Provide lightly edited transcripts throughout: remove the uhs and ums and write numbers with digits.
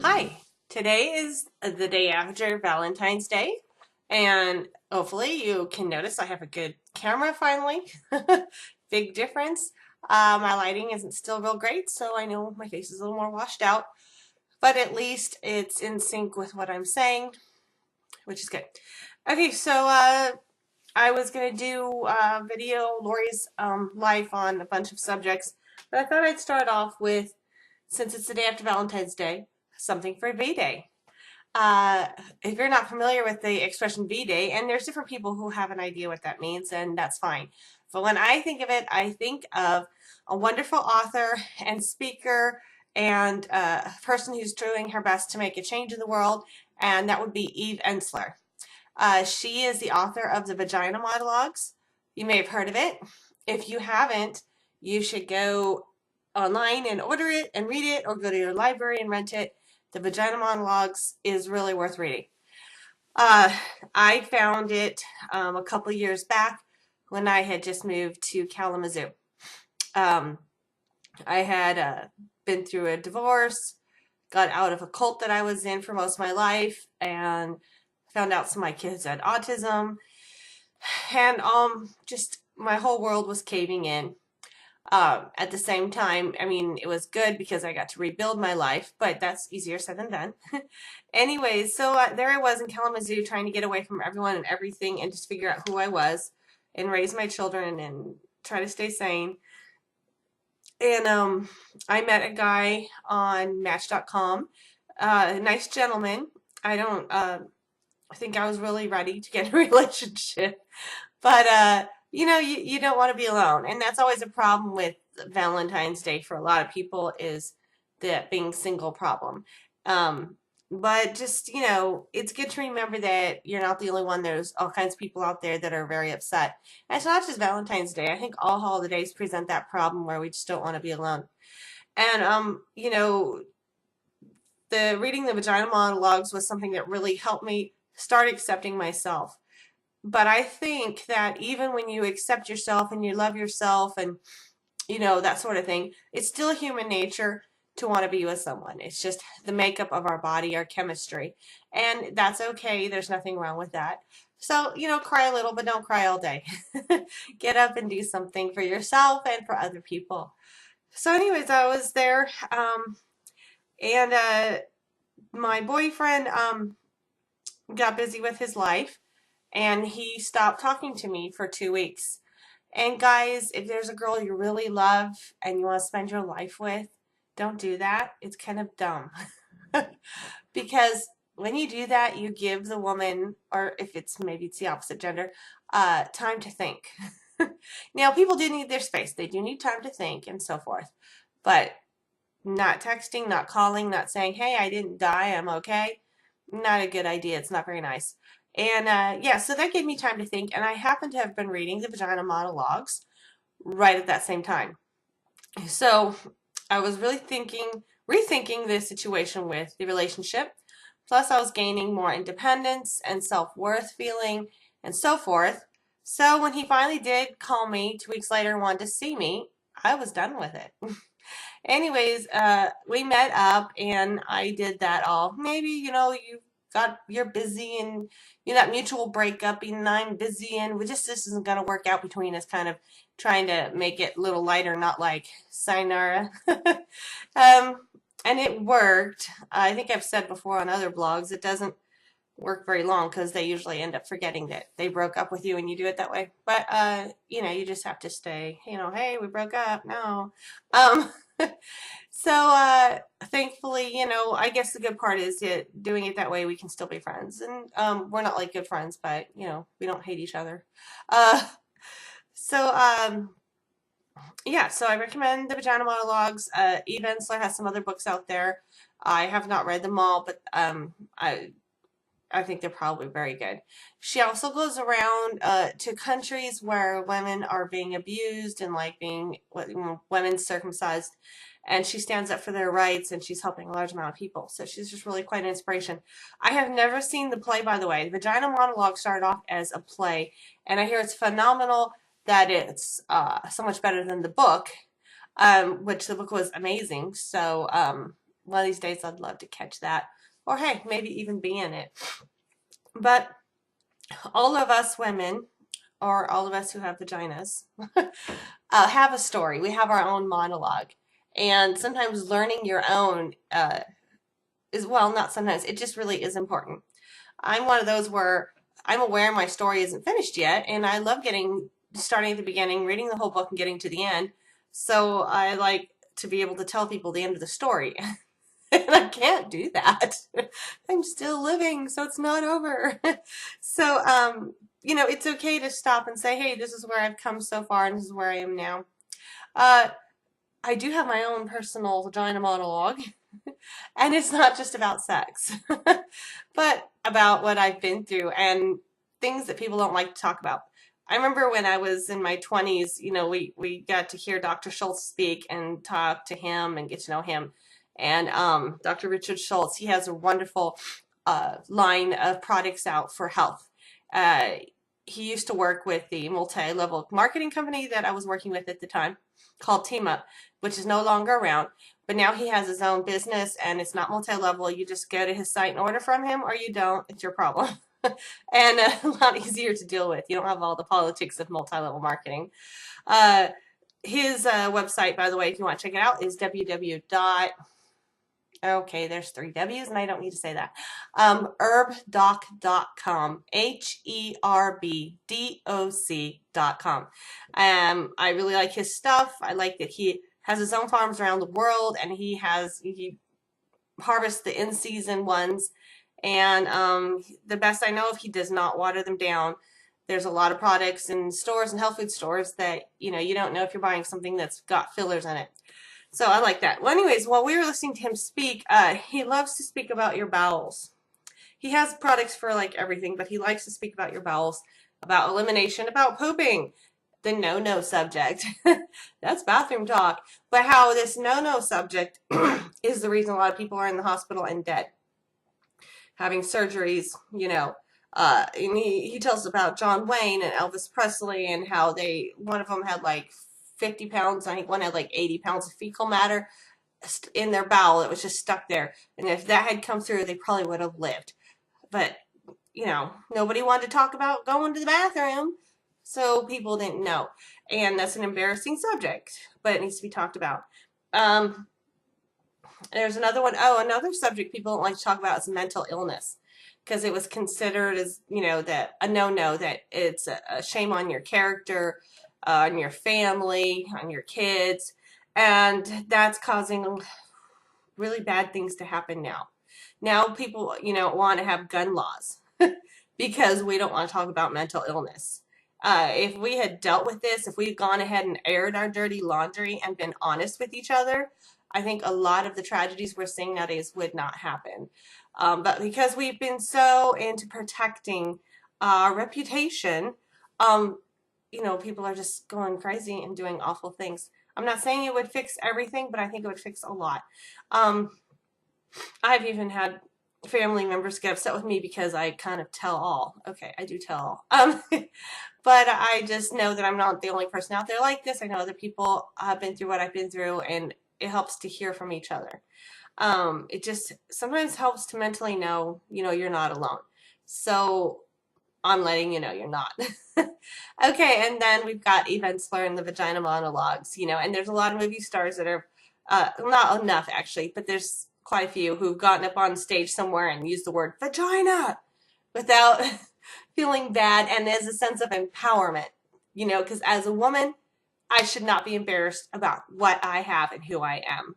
Hi, today is the day after Valentine's Day, and hopefully you can notice I have a good camera finally. Big difference. My lighting isn't still real great, so I know my face is a little more washed out, but at least it's in sync with what I'm saying, which is good. Okay, so I was gonna do a video, Lori's life on a bunch of subjects, but I thought I'd start off with, since it's the day after Valentine's Day, something for V-Day. Uh, if you're not familiar with the expression V-Day, and there's different people who have an idea what that means, and that's fine. But when I think of it, I think of a wonderful author and speaker and a person who's doing her best to make a change in the world, and that would be Eve Ensler. She is the author of the Vagina Monologues. You may have heard of it. If you haven't, you should go online and order it and read it, or go to your library and rent it. The Vagina Monologues is really worth reading. Uh, I found it a couple years back when I had just moved to Kalamazoo. Um, I had been through a divorce, got out of a cult that I was in for most of my life, and found out some of my kids had autism, and just my whole world was caving in. At the same time, I mean, it was good because I got to rebuild my life, but that's easier said than done. Anyways, so there I was in Kalamazoo trying to get away from everyone and everything and just figure out who I was and raise my children and try to stay sane. And I met a guy on Match.com, a nice gentleman. I don't think I was really ready to get in a relationship, but you don't want to be alone, and that's always a problem with Valentine's Day for a lot of people, is the being single problem. Um, but just, it's good to remember that you're not the only one. There's all kinds of people out there that are very upset. And it's not just Valentine's Day. I think all holidays present that problem where we just don't want to be alone. And the reading the Vagina Monologues was something that really helped me start accepting myself. But I think that even when you accept yourself and you love yourself and, that sort of thing, it's still human nature to want to be with someone. It's just the makeup of our body, our chemistry. And that's okay. There's nothing wrong with that. So, cry a little, but don't cry all day. Get up and do something for yourself and for other people. So, anyways, I was there, and my boyfriend got busy with his life, and he stopped talking to me for 2 weeks. And guys, if there's a girl you really love and you want to spend your life with, don't do that. It's kind of dumb. Because when you do that, you give the woman, or if maybe it's the opposite gender, time to think. Now, people do need their space. They do need time to think and so forth. But not texting, not calling, not saying, hey, I didn't die, I'm okay. Not a good idea. It's not very nice. And yeah, so that gave me time to think. And I happen to have been reading the Vagina Monologues right at that same time. So I was really rethinking the situation with the relationship. Plus, I was gaining more independence and self-worth feeling and so forth. So when he finally did call me 2 weeks later and wanted to see me, I was done with it. Anyways, we met up and I did that all. Maybe, you're busy and that mutual breakup and I'm busy and this isn't going to work out between us, kind of trying to make it a little lighter, not like sayonara. And it worked. I think I've said before on other blogs, it doesn't work very long because they usually end up forgetting that they broke up with you and you do it that way. But, you just have to stay, hey, we broke up. No. Um, so, thankfully, I guess the good part is that doing it that way, we can still be friends. And, we're not like good friends, but, we don't hate each other. Uh, so, yeah, so I recommend the Vagina Monologues. Eve Ensler has some other books out there. I have not read them all, but, I think they're probably very good. She also goes around to countries where women are being abused and like being women circumcised, and she stands up for their rights, and she's helping a large amount of people. So she's just really quite an inspiration. I have never seen the play, by the way. The Vagina Monologue started off as a play, and I hear it's phenomenal, that it's so much better than the book, which the book was amazing. So one of these days I'd love to catch that. Or hey, maybe even be in it. But all of us women, or all of us who have vaginas, have a story. We have our own monologue. And sometimes learning your own is, well, not sometimes, it just really is important. I'm one of those where I'm aware my story isn't finished yet, and I love starting at the beginning, reading the whole book, and getting to the end. So I like to be able to tell people the end of the story. And I can't do that. I'm still living, so it's not over. So, it's okay to stop and say, hey, this is where I've come so far, and this is where I am now. Uh, I do have my own personal vagina monologue, and it's not just about sex, but about what I've been through and things that people don't like to talk about. I remember when I was in my 20s, we got to hear Dr. Schultz speak and talk to him and get to know him. And Dr. Richard Schultz, he has a wonderful line of products out for health. He used to work with the multi-level marketing company that I was working with at the time called Team Up, which is no longer around. But now he has his own business, and it's not multi-level. You just go to his site and order from him, or you don't. It's your problem. And a lot easier to deal with. You don't have all the politics of multi-level marketing. His website, by the way, if you want to check it out, is www. Okay, there's 3 W's, and I don't need to say that. Herbdoc.com. HERBDOC.com. I really like his stuff. I like that he has his own farms around the world, and he harvests the in-season ones. And the best I know of, he does not water them down. There's a lot of products in stores and health food stores that, you don't know if you're buying something that's got fillers in it. So I like that. Well, anyways, while we were listening to him speak, he loves to speak about your bowels. He has products for like everything, but he likes to speak about your bowels, about elimination, about pooping, the no-no subject. That's bathroom talk. But how this no-no subject is the reason a lot of people are in the hospital and dead, having surgeries, and he tells about John Wayne and Elvis Presley and how one of them had like 50 pounds, I think one had like 80 pounds of fecal matter in their bowel. It was just stuck there. And if that had come through, they probably would have lived. But, nobody wanted to talk about going to the bathroom, so people didn't know. And that's an embarrassing subject, but it needs to be talked about. There's another one. Oh, another subject people don't like to talk about is mental illness, because it was considered as, that a no-no, that it's a shame on your character, on your family, on your kids, and that's causing really bad things to happen now. Now people, want to have gun laws because we don't want to talk about mental illness. If we had dealt with this, if we had gone ahead and aired our dirty laundry and been honest with each other, I think a lot of the tragedies we're seeing nowadays would not happen. But because we've been so into protecting our reputation, people are just going crazy and doing awful things. I'm not saying it would fix everything, but I think it would fix a lot. I've even had family members get upset with me because I kind of tell all. Okay, I do tell all. But I just know that I'm not the only person out there like this. I know other people have been through what I've been through, and it helps to hear from each other. It just sometimes helps to mentally know, you're not alone. So I'm letting you know you're not. Okay, and then we've got Eve Ensler and the Vagina Monologues, and there's a lot of movie stars that are, not enough actually, but there's quite a few who've gotten up on stage somewhere and used the word vagina without feeling bad, and there's a sense of empowerment, because as a woman, I should not be embarrassed about what I have and who I am.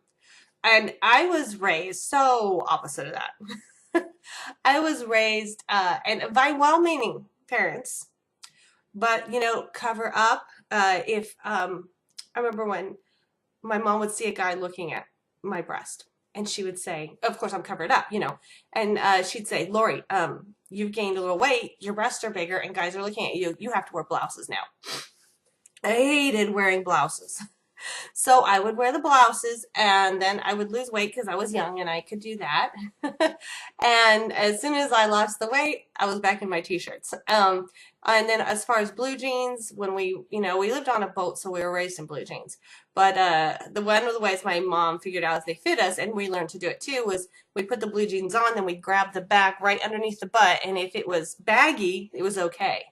And I was raised so opposite of that. I was raised and by well-meaning parents, but cover up. If I remember when my mom would see a guy looking at my breast, and she would say, "Of course I'm covered up," and she'd say, "Lori, you've gained a little weight. Your breasts are bigger, and guys are looking at you. You have to wear blouses now." I hated wearing blouses. So I would wear the blouses and then I would lose weight because I was young and I could do that. And as soon as I lost the weight, I was back in my t-shirts. And then as far as blue jeans, when we lived on a boat, so we were raised in blue jeans. But the one of the ways my mom figured out if they fit us, and we learned to do it too, was we put the blue jeans on, then we'd grab the back right underneath the butt, and if it was baggy, it was okay.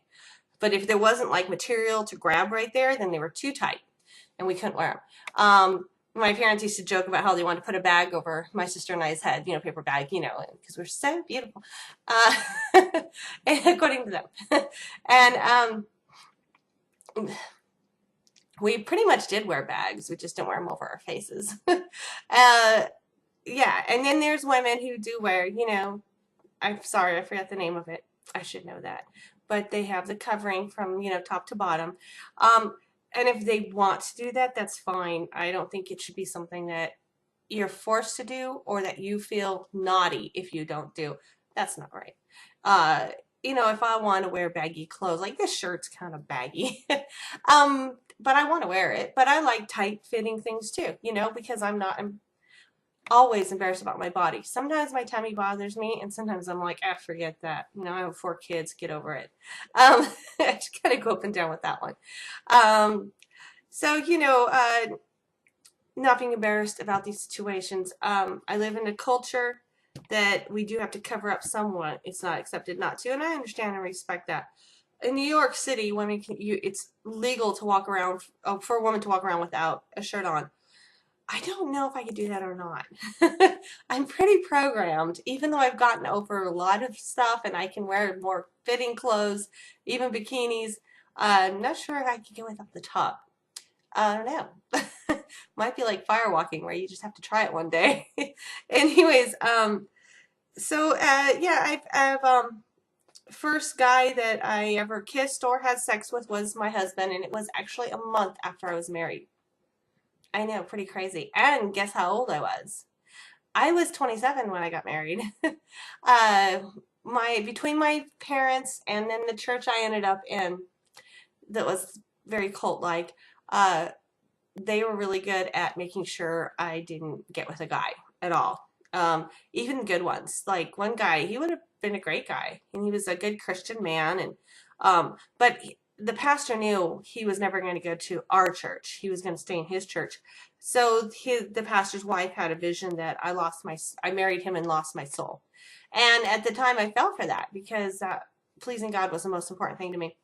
But if there wasn't like material to grab right there, then they were too tight and we couldn't wear them. My parents used to joke about how they wanted to put a bag over my sister and I's head, paper bag, because we're so beautiful, according to them. And we pretty much did wear bags. We just didn't wear them over our faces. Yeah, and then there's women who do wear, I'm sorry, I forgot the name of it. I should know that. But they have the covering from, top to bottom. And if they want to do that, that's fine. I don't think it should be something that you're forced to do or that you feel naughty if you don't do. That's not right. If I want to wear baggy clothes, like this shirt's kind of baggy, but I want to wear it. But I like tight fitting things too, because I'm always embarrassed about my body. Sometimes my tummy bothers me, and sometimes I'm like, forget that. I have 4 kids, get over it. I just gotta go up and down with that one. So, not being embarrassed about these situations. I live in a culture that we do have to cover up somewhat. It's not accepted not to, and I understand and respect that. In New York City, it's legal to walk around, for a woman to walk around without a shirt on. I don't know if I could do that or not. I'm pretty programmed, even though I've gotten over a lot of stuff and I can wear more fitting clothes, even bikinis. I'm not sure if I could go without the top. I don't know. Might be like firewalking where you just have to try it one day. Anyways, yeah, I've first guy that I ever kissed or had sex with was my husband, and it was actually a month after I was married. I know, pretty crazy. And guess how old I was? I was 27 when I got married. uh, between my parents and then the church I ended up in, that was very cult-like. Uh, they were really good at making sure I didn't get with a guy at all. Even good ones. Like one guy, he would have been a great guy, and he was a good Christian man, and but the pastor knew he was never going to go to our church. He was going to stay in his church. So the pastor's wife had a vision that I married him and lost my soul. And at the time I fell for that because pleasing God was the most important thing to me.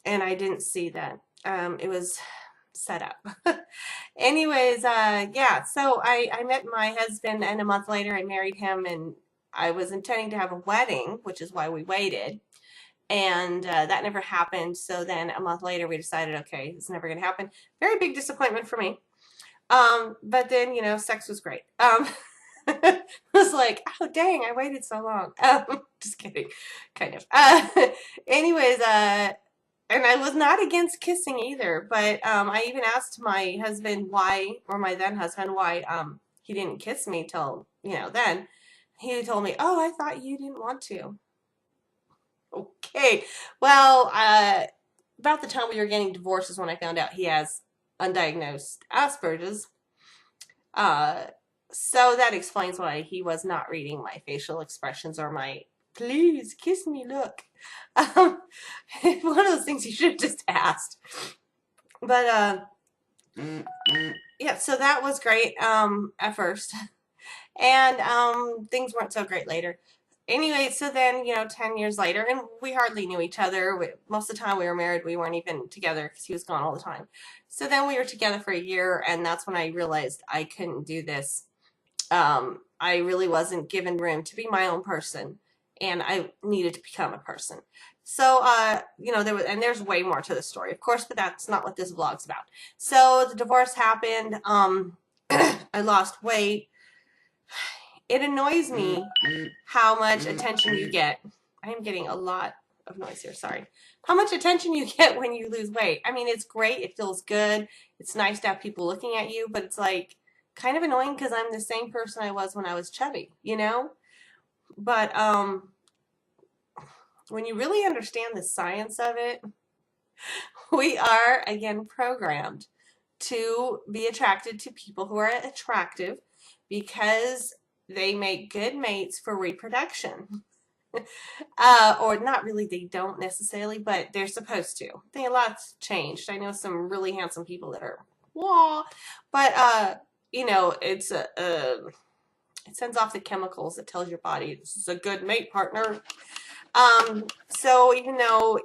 And I didn't see that. It was set up. Anyways, yeah, so I met my husband, and a month later I married him, and I was intending to have a wedding, which is why we waited. And that never happened. So then a month later we decided, okay, it's never going to happen. Very big disappointment for me. But then, sex was great. I was like, oh, dang, I waited so long. Just kidding, kind of. Anyways, and I was not against kissing either, but I even asked my husband why, or my then husband, why he didn't kiss me till, then. He told me, oh, I thought you didn't want to. Okay, well, about the time we were getting divorced is when I found out he has undiagnosed Asperger's. Uh, so that explains why he was not reading my facial expressions or my please kiss me look. One of those things you should have just asked. But yeah, so that was great at first. And things weren't so great later. Anyway, so then, 10 years later, and we hardly knew each other. Most of the time we were married, we weren't even together because he was gone all the time. So then we were together for a year, and that's when I realized I couldn't do this. I really wasn't given room to be my own person, and I needed to become a person. So, there's way more to the story, of course, but that's not what this vlog's about. So the divorce happened. I lost weight. It annoys me how much attention you get. I am getting a lot of noise here, sorry. How much attention you get when you lose weight. I mean, it's great. It feels good. It's nice to have people looking at you, but it's like kind of annoying because I'm the same person I was when I was chubby, But when you really understand the science of it, we are, again, programmed. to be attracted to people who are attractive because they make good mates for reproduction. Or not really, they don't necessarily, but they're supposed to. I think a lot's changed. I know some really handsome people that are, wah, but it's it sends off the chemicals that tells your body this is a good mate partner. So even though,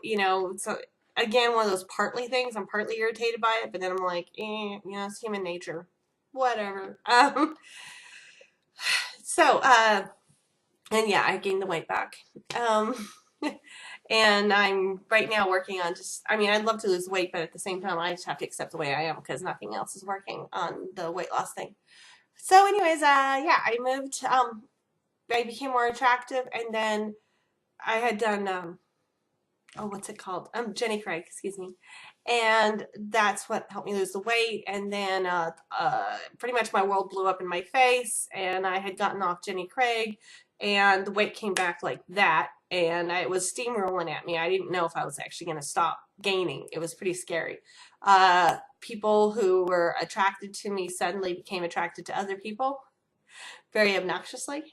so again, one of those partly things, I'm partly irritated by it, but then I'm like, it's human nature. Whatever. So, and yeah, I gained the weight back. Um, and I'm right now working on I'd love to lose weight, but at the same time, I just have to accept the way I am because nothing else is working on the weight loss thing. So anyways, yeah, I moved, I became more attractive, and then I had done, oh, what's it called? Jenny Craig, excuse me. And that's what helped me lose the weight. And then pretty much my world blew up in my face, and I had gotten off Jenny Craig, and the weight came back like that, and it was steamrolling at me. I didn't know if I was actually going to stop gaining. It was pretty scary. People who were attracted to me suddenly became attracted to other people very obnoxiously.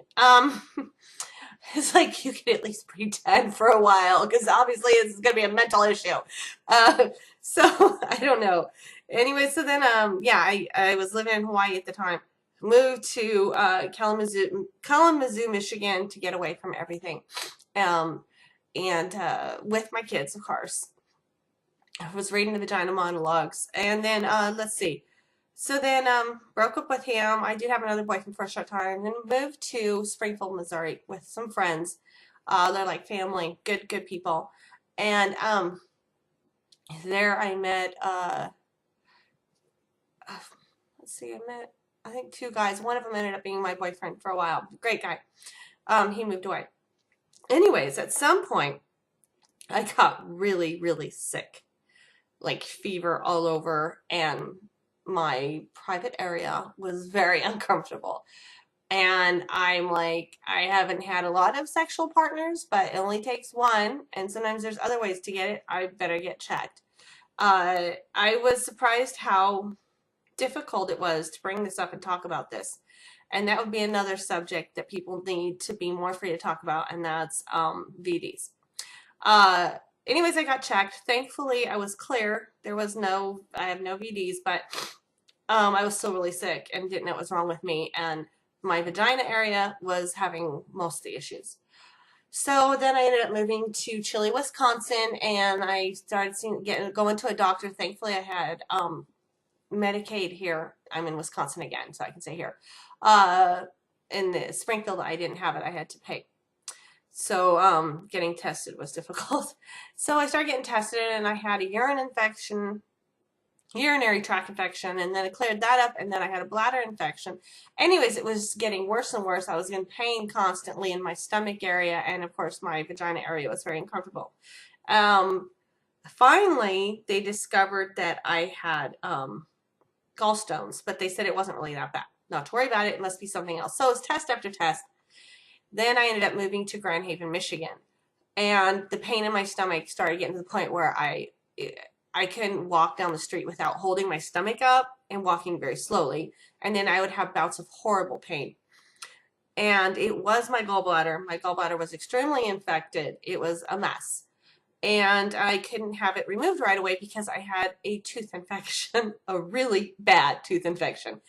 It's like you can at least pretend for a while because obviously it's going to be a mental issue. So I don't know. Anyway, so then yeah, I was living in Hawaii at the time. Moved to Kalamazoo, Michigan to get away from everything, and with my kids, of course. I was reading the vagina monologues, and then let's see. So then broke up with him. I did have another boyfriend for a short time, and then moved to Springfield, Missouri with some friends. They're like family, good people. And there I met let's see, I think two guys. One of them ended up being my boyfriend for a while. Great guy. He moved away. Anyways, at some point I got really, really sick. Like fever all over, and my private area was very uncomfortable. And I'm like, I haven't had a lot of sexual partners, but it only takes one, and sometimes there's other ways to get it. I better get checked. I was surprised how difficult it was to bring this up and talk about this. And that would be another subject that people need to be more free to talk about, and that's VDs. Anyways, I got checked. Thankfully, I was clear. I have no VDs, but I was still really sick and didn't know what was wrong with me. And my vagina area was having most of the issues. So then I ended up moving to Chile, Wisconsin, and I started going to a doctor. Thankfully, I had Medicaid here. I'm in Wisconsin again, so I can say here. In the Springfield, I didn't have it. I had to pay. So getting tested was difficult. So I started getting tested, and I had a urinary tract infection, and then I cleared that up, and then I had a bladder infection. Anyways, it was getting worse and worse. I was in pain constantly in my stomach area, and of course my vagina area was very uncomfortable. Finally, they discovered that I had gallstones, but they said it wasn't really that bad. Not to worry about it. It must be something else. So it was test after test. Then I ended up moving to Grand Haven, Michigan, and the pain in my stomach started getting to the point where I couldn't walk down the street without holding my stomach up and walking very slowly, and then I would have bouts of horrible pain. And it was my gallbladder. My gallbladder was extremely infected. It was a mess. And I couldn't have it removed right away because I had a tooth infection, a really bad tooth infection.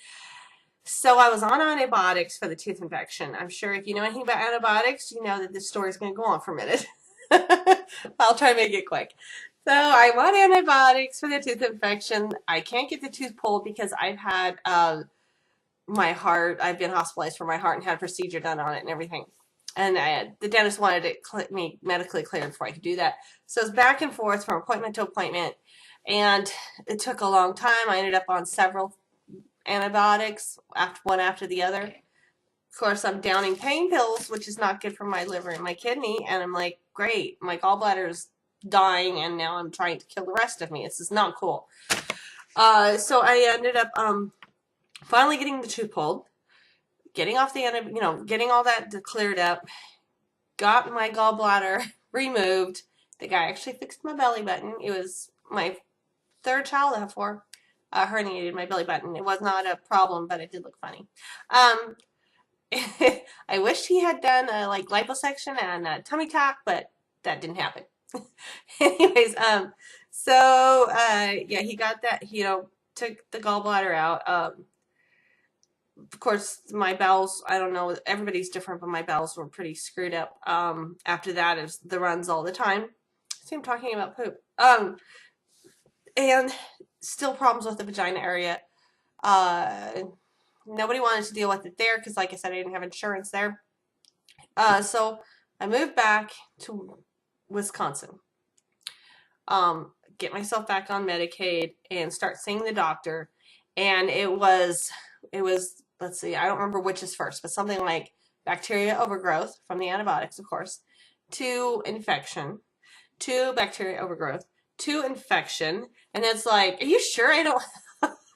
So I was on antibiotics for the tooth infection. I'm sure if you know anything about antibiotics, you know that this story is going to go on for a minute. I'll try to make it quick. So I'm on antibiotics for the tooth infection. I can't get the tooth pulled because I've had I've been hospitalized for my heart and had a procedure done on it and everything. And the dentist wanted me medically cleared before I could do that. So it was back and forth from appointment to appointment. And it took a long time. I ended up on several antibiotics, one after the other. Of course, I'm downing pain pills, which is not good for my liver and my kidney. And I'm like, great, my gallbladder is dying, and now I'm trying to kill the rest of me. This is not cool. So I ended up finally getting the tooth pulled, getting off the getting all that cleared up, got my gallbladder removed. The guy actually fixed my belly button. It was my third child I have 4. herniated my belly button. It was not a problem, but it did look funny. Um, I wish he had done a like liposuction and a tummy tuck, but that didn't happen. Anyways, yeah, he got that, took the gallbladder out. Of course, my bowels, I don't know, everybody's different, but my bowels were pretty screwed up. After that, it was the runs all the time. See, I'm talking about poop. And still problems with the vagina area. Uh, Nobody wanted to deal with it there because, like I said, I didn't have insurance there. So I moved back to Wisconsin. Get myself back on Medicaid and start seeing the doctor. And it was, let's see, I don't remember which is first, but something like bacteria overgrowth from the antibiotics, of course, to infection, to bacteria overgrowth, to infection. And it's like, are you sure I don't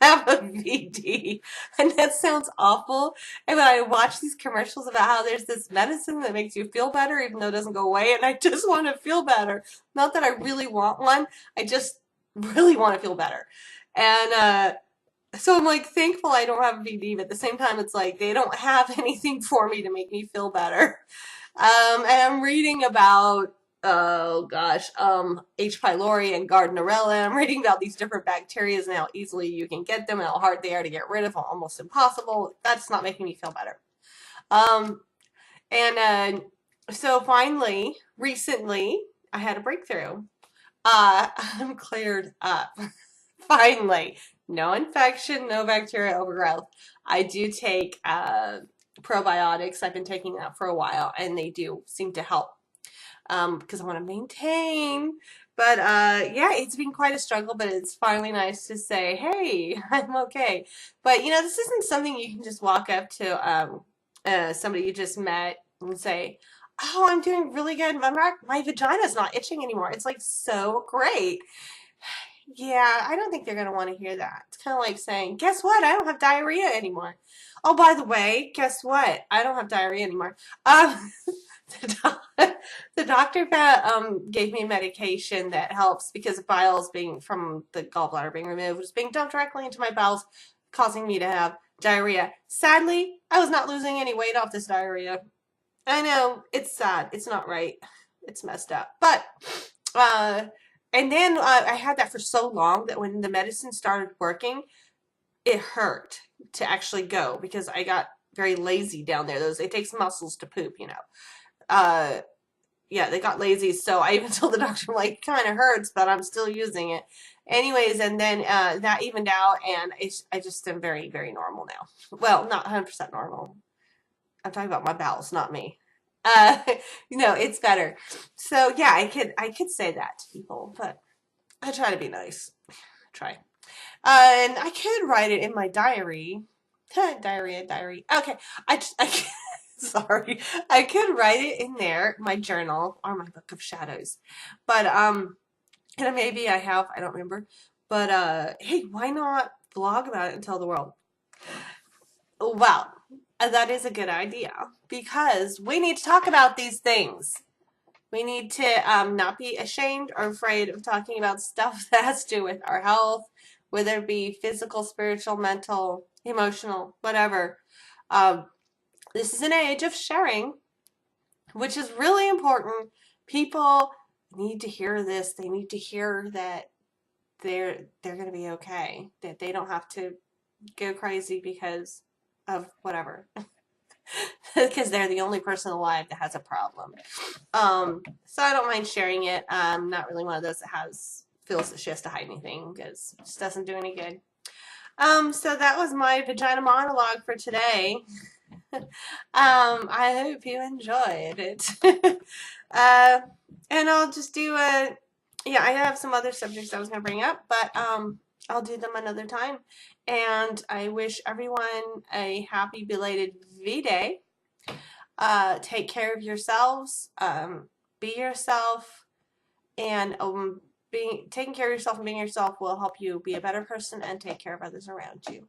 have a VD? And that sounds awful. And when I watch these commercials about how there's this medicine that makes you feel better, even though it doesn't go away, and I just want to feel better. Not that I really want one, I just really want to feel better. And so I'm like thankful I don't have a VD, but at the same time, it's like they don't have anything for me to make me feel better. And I'm reading about, oh gosh, H. pylori and Gardnerella. I'm reading about these different bacteria and how easily you can get them and how hard they are to get rid of, almost impossible. That's not making me feel better. So finally, recently, I had a breakthrough. I'm cleared up. Finally. No infection, no bacteria overgrowth. I do take probiotics. I've been taking that for a while, and they do seem to help because I want to maintain. But yeah, it's been quite a struggle, but it's finally nice to say, hey, I'm okay. But this isn't something you can just walk up to somebody you just met and say, oh, I'm doing really good. My vagina's not itching anymore. It's like so great. Yeah, I don't think they're going to want to hear that. It's kind of like saying, guess what? I don't have diarrhea anymore. Oh, by the way, guess what? I don't have diarrhea anymore. The doctor gave me medication that helps because the biles being from the gallbladder being removed was being dumped directly into my bowels, causing me to have diarrhea. Sadly, I was not losing any weight off this diarrhea. I know, it's sad. It's not right. It's messed up. But, and then I had that for so long that when the medicine started working, it hurt to actually go because I got very lazy down there. It takes muscles to poop, yeah, they got lazy. So I even told the doctor, like, it kind of hurts, but I'm still using it. Anyways, and then that evened out, and I just am very, very normal now. Well, not 100% normal. I'm talking about my bowels, not me. Uh, it's better. So yeah, I could say that to people, but I try to be nice. Try. And I could write it in my diary. Diary. Okay. Sorry. I could write it in there, my journal or my book of shadows. But and maybe I have, I don't remember. But hey, why not blog about it and tell the world? Well, that is a good idea because we need to talk about these things. We need to not be ashamed or afraid of talking about stuff that has to do with our health, whether it be physical, spiritual, mental, emotional, whatever. This is an age of sharing, which is really important. People need to hear this. They need to hear that they're going to be okay, that they don't have to go crazy because of whatever. Because they're the only person alive that has a problem. So I don't mind sharing it. I'm not really one of those that feels that she has to hide anything because it just doesn't do any good. So that was my vagina monologue for today. I hope you enjoyed it. And I'll just do yeah, I have some other subjects I was going to bring up, but I'll do them another time. And I wish everyone a happy belated V-Day. Take care of yourselves. Be yourself. And taking care of yourself and being yourself will help you be a better person and take care of others around you.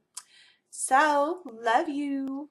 So, love you.